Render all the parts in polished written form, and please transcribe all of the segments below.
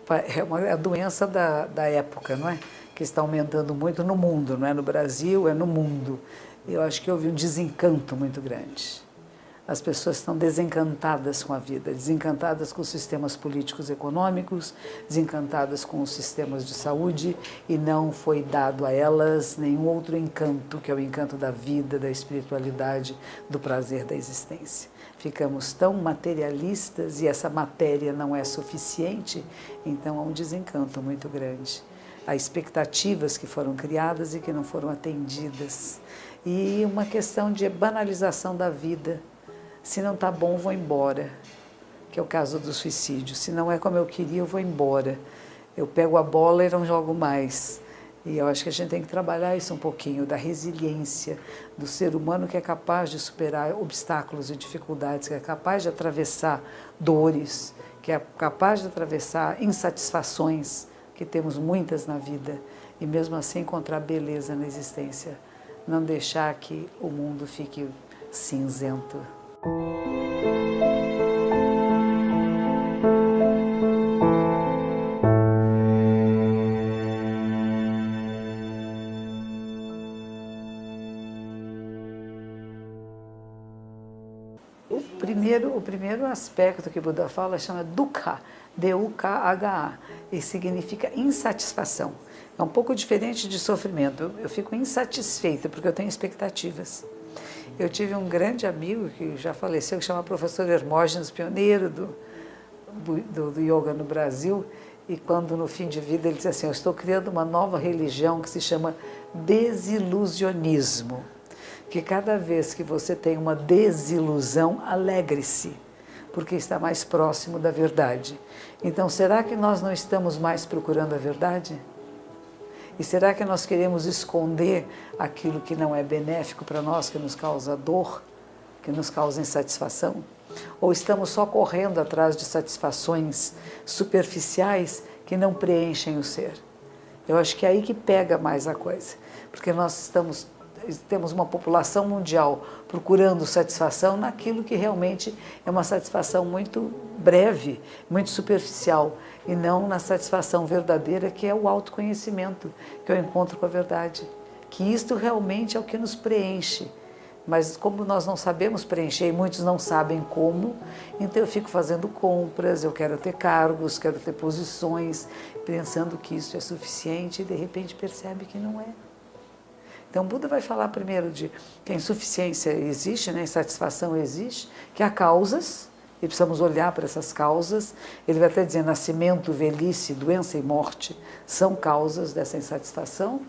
é a doença da época, não é? Que está aumentando muito no mundo, não é no Brasil, é no mundo. Eu acho que houve um desencanto muito grande. As pessoas estão desencantadas com a vida, desencantadas com os sistemas políticos e econômicos, desencantadas com os sistemas de saúde, e não foi dado a elas nenhum outro encanto, que é o encanto da vida, da espiritualidade, do prazer da existência. Ficamos tão materialistas e essa matéria não é suficiente, então há um desencanto muito grande. Há expectativas que foram criadas e que não foram atendidas. E uma questão de banalização da vida. Se não está bom, vou embora, que é o caso do suicídio. Se não é como eu queria, eu vou embora. Eu pego a bola e não jogo mais. E eu acho que a gente tem que trabalhar isso um pouquinho, da resiliência do ser humano que é capaz de superar obstáculos e dificuldades, que é capaz de atravessar dores, que é capaz de atravessar insatisfações, que temos muitas na vida, e mesmo assim encontrar beleza na existência. Não deixar que o mundo fique cinzento. O primeiro aspecto que Buda fala chama Dukkha, D-U-K-H-A, e significa insatisfação. É um pouco diferente de sofrimento. Eu fico insatisfeita porque eu tenho expectativas. Eu tive um grande amigo que já faleceu, que chama professor Hermógenes, pioneiro do yoga no Brasil, e quando no fim de vida ele disse assim: eu estou criando uma nova religião que se chama desilusionismo. Que cada vez que você tem uma desilusão, alegre-se, porque está mais próximo da verdade. Então, será que nós não estamos mais procurando a verdade? E será que nós queremos esconder aquilo que não é benéfico para nós, que nos causa dor, que nos causa insatisfação? Ou estamos só correndo atrás de satisfações superficiais que não preenchem o ser? Eu acho que é aí que pega mais a coisa, porque nós temos uma população mundial procurando satisfação naquilo que realmente é uma satisfação muito breve, muito superficial, e não na satisfação verdadeira, que é o autoconhecimento, que eu encontro com a verdade. Que isto realmente é o que nos preenche. Mas como nós não sabemos preencher, e muitos não sabem como, então eu fico fazendo compras, eu quero ter cargos, quero ter posições, pensando que isso é suficiente, e de repente percebe que não é. Então, Buda vai falar primeiro de que a insuficiência existe, né? A insatisfação existe, que há causas, e precisamos olhar para essas causas. Ele vai até dizer: nascimento, velhice, doença e morte são causas dessa insatisfação,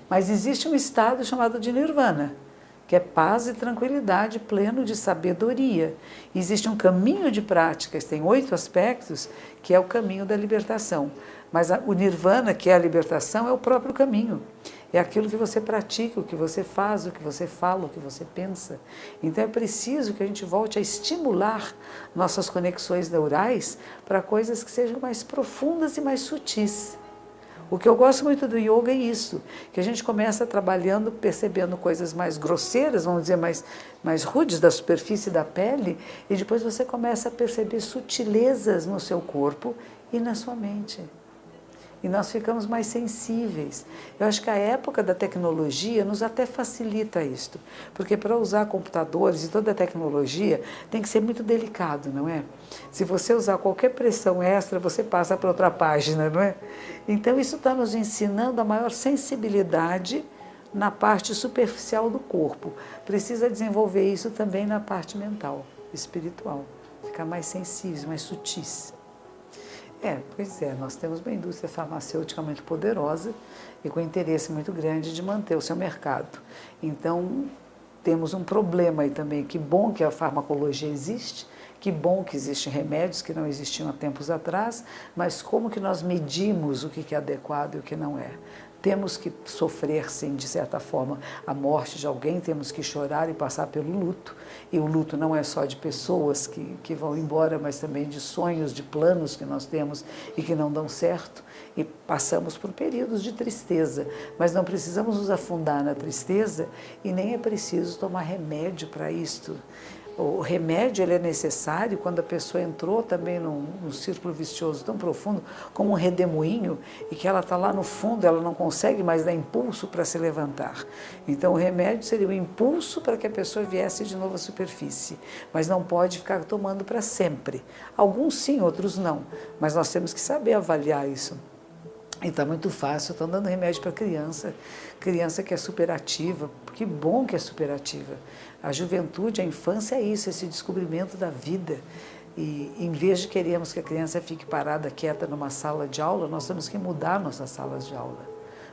mas existe um estado chamado de nirvana, que é paz e tranquilidade, pleno de sabedoria. Existe um caminho de práticas, tem 8 aspectos, que é o caminho da libertação. Mas o nirvana, que é a libertação, é o próprio caminho. É aquilo que você pratica, o que você faz, o que você fala, o que você pensa. Então é preciso que a gente volte a estimular nossas conexões neurais para coisas que sejam mais profundas e mais sutis. O que eu gosto muito do yoga é isso, que a gente começa trabalhando, percebendo coisas mais grosseiras, vamos dizer, mais rudes da superfície da pele, e depois você começa a perceber sutilezas no seu corpo e na sua mente. E nós ficamos mais sensíveis. Eu acho que a época da tecnologia nos até facilita isto, porque para usar computadores e toda a tecnologia tem que ser muito delicado, não é? Se você usar qualquer pressão extra, você passa para outra página, não é? Então isso está nos ensinando a maior sensibilidade na parte superficial do corpo. Precisa desenvolver isso também na parte mental, espiritual, ficar mais sensíveis, mais sutis. Pois é, nós temos uma indústria farmacêutica muito poderosa e com interesse muito grande de manter o seu mercado. Então, temos um problema aí também. Que bom que a farmacologia existe, que bom que existem remédios que não existiam há tempos atrás, mas como que nós medimos o que é adequado e o que não é? Temos que sofrer, sim, de certa forma, a morte de alguém, temos que chorar e passar pelo luto. E o luto não é só de pessoas que vão embora, mas também de sonhos, de planos que nós temos e que não dão certo. E passamos por períodos de tristeza, mas não precisamos nos afundar na tristeza e nem é preciso tomar remédio para isto. O remédio ele é necessário quando a pessoa entrou também num círculo vicioso tão profundo, como um redemoinho, e que ela está lá no fundo, ela não consegue mais dar impulso para se levantar. Então o remédio seria o impulso para que a pessoa viesse de novo à superfície, mas não pode ficar tomando para sempre. Alguns sim, outros não, mas nós temos que saber avaliar isso. E está muito fácil, estão dando remédio para criança que é superativa, que bom que é superativa. A juventude, a infância é isso, esse descobrimento da vida. E em vez de queremos que a criança fique parada, quieta numa sala de aula, nós temos que mudar nossas salas de aula.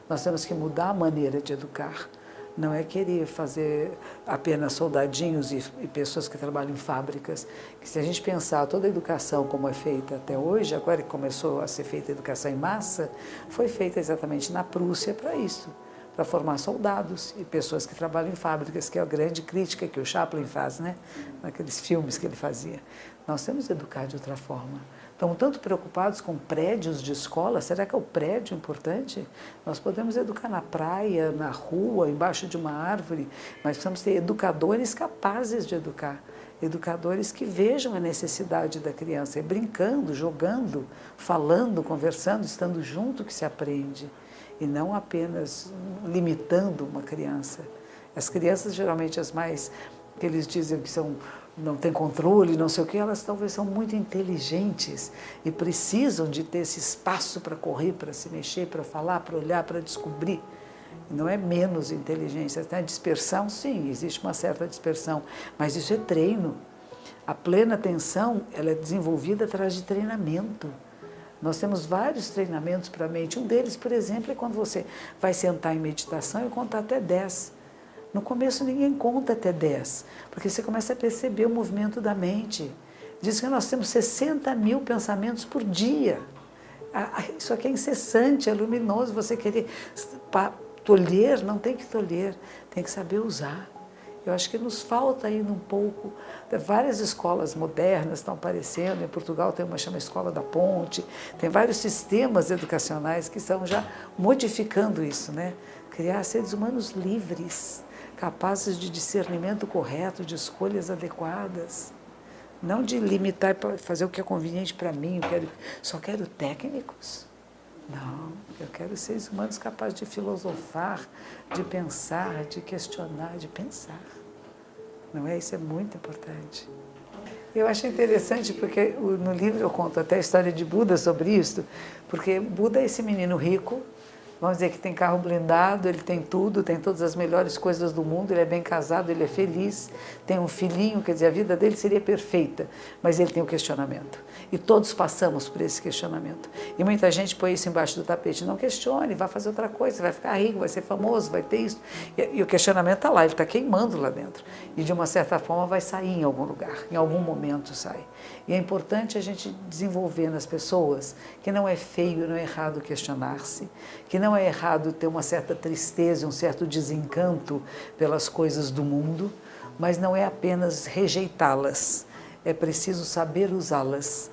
Nós temos que mudar a maneira de educar. Não é querer fazer apenas soldadinhos e pessoas que trabalham em fábricas. Que se a gente pensar toda a educação como é feita até hoje, agora que começou a ser feita a educação em massa, foi feita exatamente na Prússia para isso, para formar soldados e pessoas que trabalham em fábricas, que é a grande crítica que o Chaplin faz, né? Naqueles filmes que ele fazia. Nós temos que educar de outra forma. Estamos tanto preocupados com prédios de escola, será que é o prédio importante? Nós podemos educar na praia, na rua, embaixo de uma árvore, mas precisamos ter educadores capazes de educar, educadores que vejam a necessidade da criança, é brincando, jogando, falando, conversando, estando junto que se aprende, e não apenas limitando uma criança. As crianças, geralmente as mais, que eles dizem que são, não têm controle, não sei o que, elas talvez são muito inteligentes e precisam de ter esse espaço para correr, para se mexer, para falar, para olhar, para descobrir. Não é menos inteligência, tem a dispersão, sim, existe uma certa dispersão, mas isso é treino. A plena atenção, ela é desenvolvida através de treinamento. Nós temos vários treinamentos para a mente. Um deles, por exemplo, é quando você vai sentar em meditação e contar até 10. No começo ninguém conta até 10, porque você começa a perceber o movimento da mente. Diz que nós temos 60 mil pensamentos por dia. Isso aqui é incessante, é luminoso. Você querer tolher, não tem que tolher, tem que saber usar. Eu acho que nos falta ainda um pouco. Várias escolas modernas estão aparecendo. Em Portugal tem uma chama Escola da Ponte. Tem vários sistemas educacionais que estão já modificando isso, né? Criar seres humanos livres, capazes de discernimento correto, de escolhas adequadas. Não de limitar para fazer o que é conveniente para mim. Só quero técnicos. Não, eu quero seres humanos capazes de filosofar, de pensar, de questionar, de pensar. Não é? Isso é muito importante. Eu acho interessante porque no livro eu conto até a história de Buda sobre isso, porque Buda é esse menino rico, vamos dizer que tem carro blindado, ele tem tudo, tem todas as melhores coisas do mundo, ele é bem casado, ele é feliz, tem um filhinho, quer dizer, a vida dele seria perfeita, mas ele tem o questionamento. E todos passamos por esse questionamento. E muita gente põe isso embaixo do tapete. Não questione, vai fazer outra coisa, vai ficar rico, vai ser famoso, vai ter isso. E o questionamento está lá, ele está queimando lá dentro. E de uma certa forma vai sair em algum lugar, em algum momento sai. E é importante a gente desenvolver nas pessoas que não é feio, não é errado questionar-se, que não é errado ter uma certa tristeza, um certo desencanto pelas coisas do mundo, mas não é apenas rejeitá-las. É preciso saber usá-las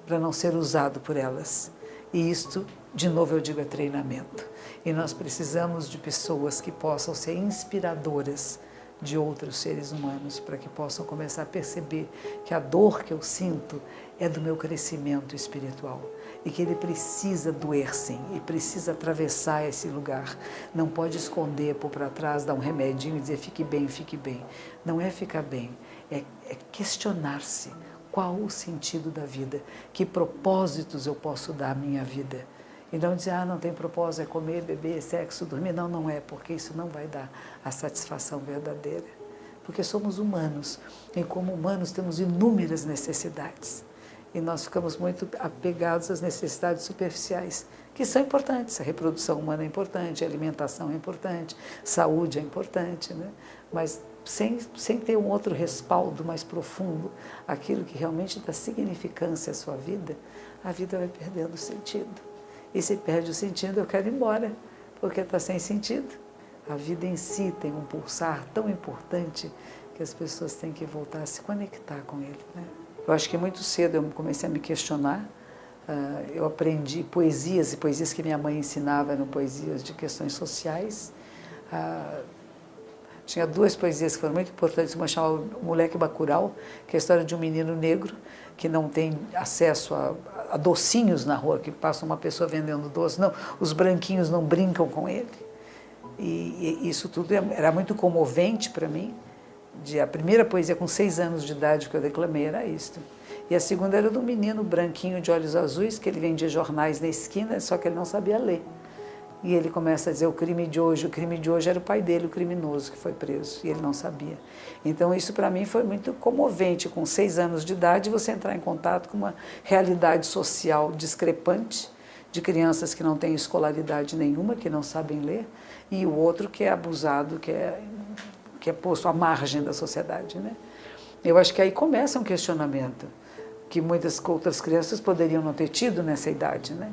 para não ser usado por elas. E isto, de novo eu digo, é treinamento. E nós precisamos de pessoas que possam ser inspiradoras de outros seres humanos, para que possam começar a perceber que a dor que eu sinto é do meu crescimento espiritual e que ele precisa doer sim, e precisa atravessar esse lugar. Não pode esconder, pôr para trás, dar um remedinho e dizer fique bem, fique bem. Não é ficar bem, é questionar-se qual o sentido da vida, que propósitos eu posso dar à minha vida. E não dizer, não tem propósito, é comer, beber, sexo, dormir. Não, não é, porque isso não vai dar a satisfação verdadeira. Porque somos humanos, e como humanos temos inúmeras necessidades. E nós ficamos muito apegados às necessidades superficiais, que são importantes. A reprodução humana é importante, a alimentação é importante, saúde é importante, né? Mas sem ter um outro respaldo mais profundo, aquilo que realmente dá significância à sua vida, a vida vai perdendo sentido. E se perde o sentido, eu quero ir embora, porque está sem sentido. A vida em si tem um pulsar tão importante que as pessoas têm que voltar a se conectar com ele, né? Eu acho que muito cedo eu comecei a me questionar. Eu aprendi poesias, e poesias que minha mãe ensinava eram poesias de questões sociais. Tinha duas poesias que foram muito importantes, uma chamava O Moleque Bacurau, que é a história de um menino negro que não tem acesso a docinhos na rua, que passa uma pessoa vendendo doce, não, os branquinhos não brincam com ele. E isso tudo era muito comovente para mim. A primeira poesia com 6 anos de idade que eu declamei era isto. E a segunda era do menino branquinho de olhos azuis, que ele vendia jornais na esquina, só que ele não sabia ler. E ele começa a dizer o crime de hoje era o pai dele, o criminoso que foi preso, e ele não sabia. Então isso para mim foi muito comovente, com 6 anos de idade, você entrar em contato com uma realidade social discrepante, de crianças que não têm escolaridade nenhuma, que não sabem ler, e o outro que é abusado, que é posto à margem da sociedade, né? Eu acho que aí começa um questionamento, que muitas outras crianças poderiam não ter tido nessa idade, né?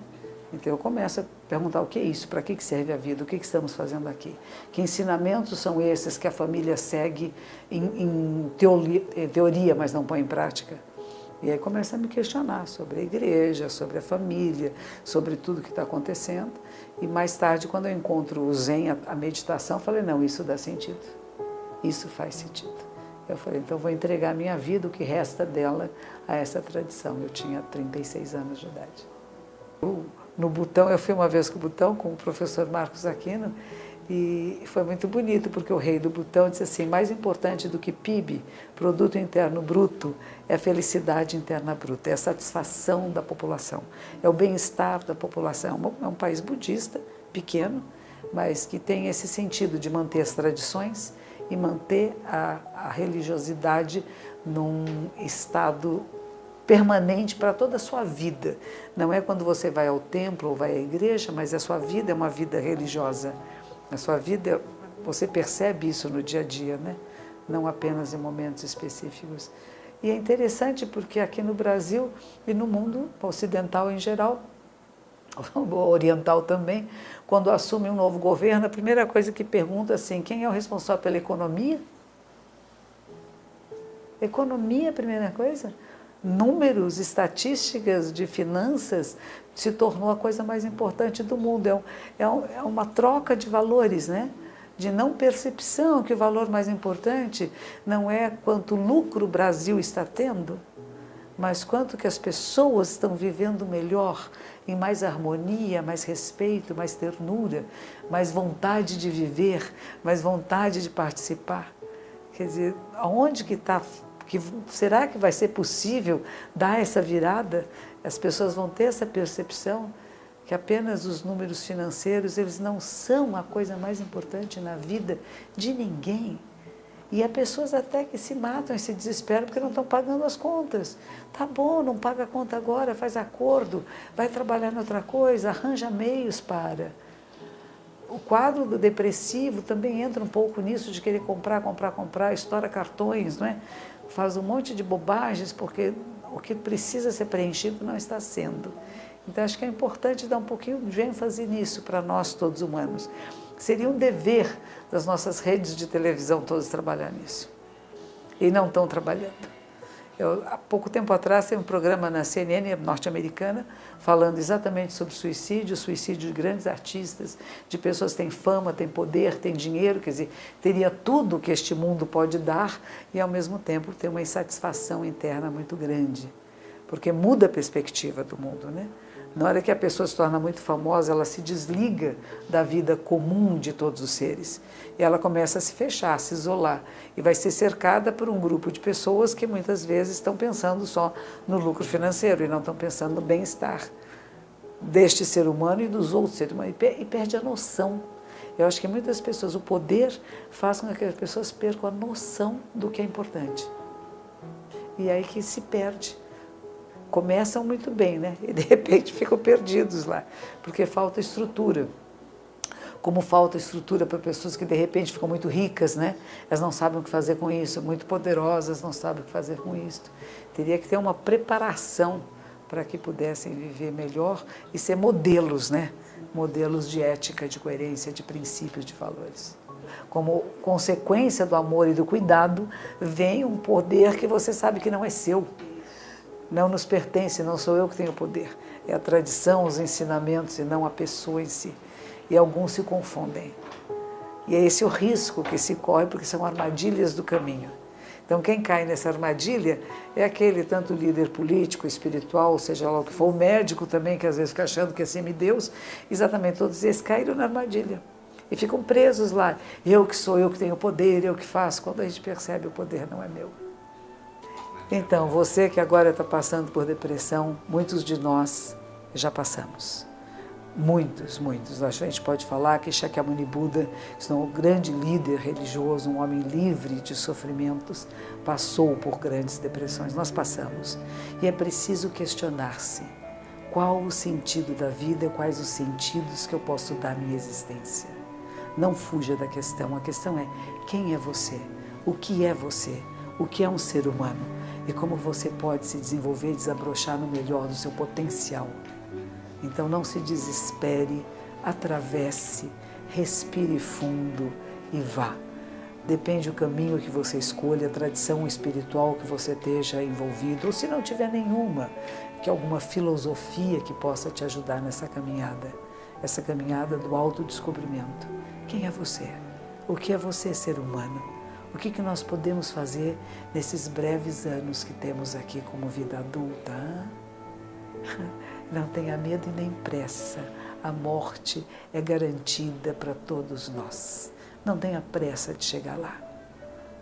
Então eu começo a perguntar o que é isso, para que serve a vida, o que estamos fazendo aqui? Que ensinamentos são esses que a família segue em teoria, mas não põe em prática? E aí começa a me questionar sobre a igreja, sobre a família, sobre tudo que está acontecendo. E mais tarde, quando eu encontro o Zen, a meditação, eu falei, não, isso dá sentido, isso faz sentido. Eu falei, então vou entregar a minha vida, o que resta dela, a essa tradição. Eu tinha 36 anos de idade. No Butão, eu fui uma vez com o Butão, com o professor Marcos Aquino, e foi muito bonito, porque o rei do Butão disse assim, mais importante do que PIB, Produto Interno Bruto, é a felicidade interna bruta, é a satisfação da população, é o bem-estar da população. É um país budista, pequeno, mas que tem esse sentido de manter as tradições e manter a religiosidade num estado permanente para toda a sua vida. Não é quando você vai ao templo ou vai à igreja, mas a sua vida é uma vida religiosa. A sua vida, você percebe isso no dia a dia, né? Não apenas em momentos específicos. E é interessante porque aqui no Brasil e no mundo ocidental em geral, oriental também, quando assume um novo governo, a primeira coisa que pergunta assim, quem é o responsável pela economia? Economia, a primeira coisa? Números, estatísticas de finanças se tornou a coisa mais importante do mundo. É uma troca de valores, né? De não percepção que o valor mais importante não é quanto lucro o Brasil está tendo, mas quanto que as pessoas estão vivendo melhor, em mais harmonia, mais respeito, mais ternura, mais vontade de viver, mais vontade de participar. Quer dizer, aonde que está... será que vai ser possível dar essa virada? As pessoas vão ter essa percepção que apenas os números financeiros, eles não são a coisa mais importante na vida de ninguém. E há pessoas até que se matam e se desesperam porque não estão pagando as contas. Tá bom, não paga a conta agora, faz acordo, vai trabalhar em outra coisa, arranja meios para... O quadro do depressivo também entra um pouco nisso de querer comprar, estoura cartões, não é? Faz um monte de bobagens porque o que precisa ser preenchido não está sendo. Então acho que é importante dar um pouquinho de ênfase nisso para nós todos humanos. Seria um dever das nossas redes de televisão todas trabalhar nisso. E não estão trabalhando. Há pouco tempo atrás tem um programa na CNN norte-americana falando exatamente sobre suicídio de grandes artistas, de pessoas que têm fama, têm poder, têm dinheiro, quer dizer, teria tudo que este mundo pode dar e ao mesmo tempo ter uma insatisfação interna muito grande, porque muda a perspectiva do mundo, né? Na hora que a pessoa se torna muito famosa, ela se desliga da vida comum de todos os seres. E ela começa a se fechar, a se isolar. E vai ser cercada por um grupo de pessoas que muitas vezes estão pensando só no lucro financeiro e não estão pensando no bem-estar deste ser humano e dos outros seres humanos. E perde a noção. Eu acho que muitas pessoas, o poder faz com que as pessoas percam a noção do que é importante. E aí que se perde. Começam muito bem, né? E de repente ficam perdidos lá, porque falta estrutura. Como falta estrutura para pessoas que de repente ficam muito ricas, né? Elas não sabem o que fazer com isso, muito poderosas, não sabem o que fazer com isso. Teria que ter uma preparação para que pudessem viver melhor e ser modelos, né? Modelos de ética, de coerência, de princípios, de valores. Como consequência do amor e do cuidado, vem um poder que você sabe que não é seu. Não nos pertence, não sou eu que tenho o poder. É a tradição, os ensinamentos e não a pessoa em si. E alguns se confundem. E é esse o risco que se corre, porque são armadilhas do caminho. Então, quem cai nessa armadilha é aquele tanto líder político, espiritual, seja lá o que for, o médico também, que às vezes fica achando que é semideus, exatamente, todos eles caíram na armadilha. E ficam presos lá. Eu que sou, eu que tenho poder, eu que faço. Quando a gente percebe, o poder não é meu. Então, você que agora está passando por depressão, muitos de nós já passamos. Muitos. A gente pode falar que Shakyamuni Buda, um grande líder religioso, um homem livre de sofrimentos, passou por grandes depressões. Nós passamos. E é preciso questionar-se. Qual o sentido da vida, quais os sentidos que eu posso dar à minha existência? Não fuja da questão. A questão é: quem é você? O que é você? O que é um ser humano? E como você pode se desenvolver e desabrochar no melhor do seu potencial? Então não se desespere, atravesse, respire fundo e vá. Depende do caminho que você escolha, a tradição espiritual que você esteja envolvido, ou se não tiver nenhuma, que alguma filosofia que possa te ajudar nessa caminhada. Essa caminhada do autodescobrimento. Quem é você? O que é você, ser humano? O que nós podemos fazer nesses breves anos que temos aqui como vida adulta? Não tenha medo e nem pressa. A morte é garantida para todos nós. Não tenha pressa de chegar lá.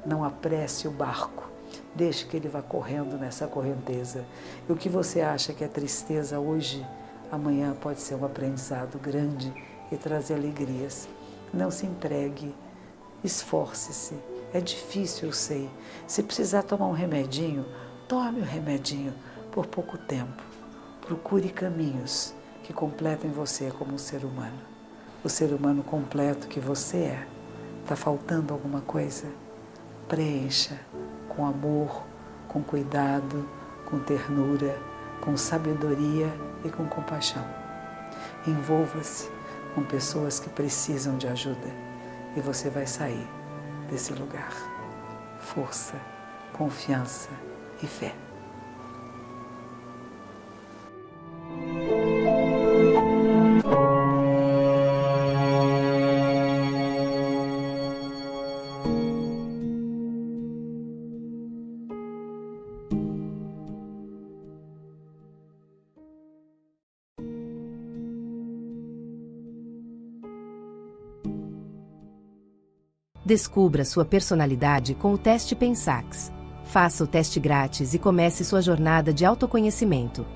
Não apresse o barco. Deixe que ele vá correndo nessa correnteza. E o que você acha que é tristeza hoje, amanhã pode ser um aprendizado grande e trazer alegrias. Não se entregue. Esforce-se. É difícil, eu sei. Se precisar tomar um remedinho, tome o remedinho por pouco tempo. Procure caminhos que completem você como um ser humano. O ser humano completo que você é. Está faltando alguma coisa? Preencha com amor, com cuidado, com ternura, com sabedoria e com compaixão. Envolva-se com pessoas que precisam de ajuda e você vai sair desse lugar. Força, confiança e fé. Descubra sua personalidade com o teste Pensax. Faça o teste grátis e comece sua jornada de autoconhecimento.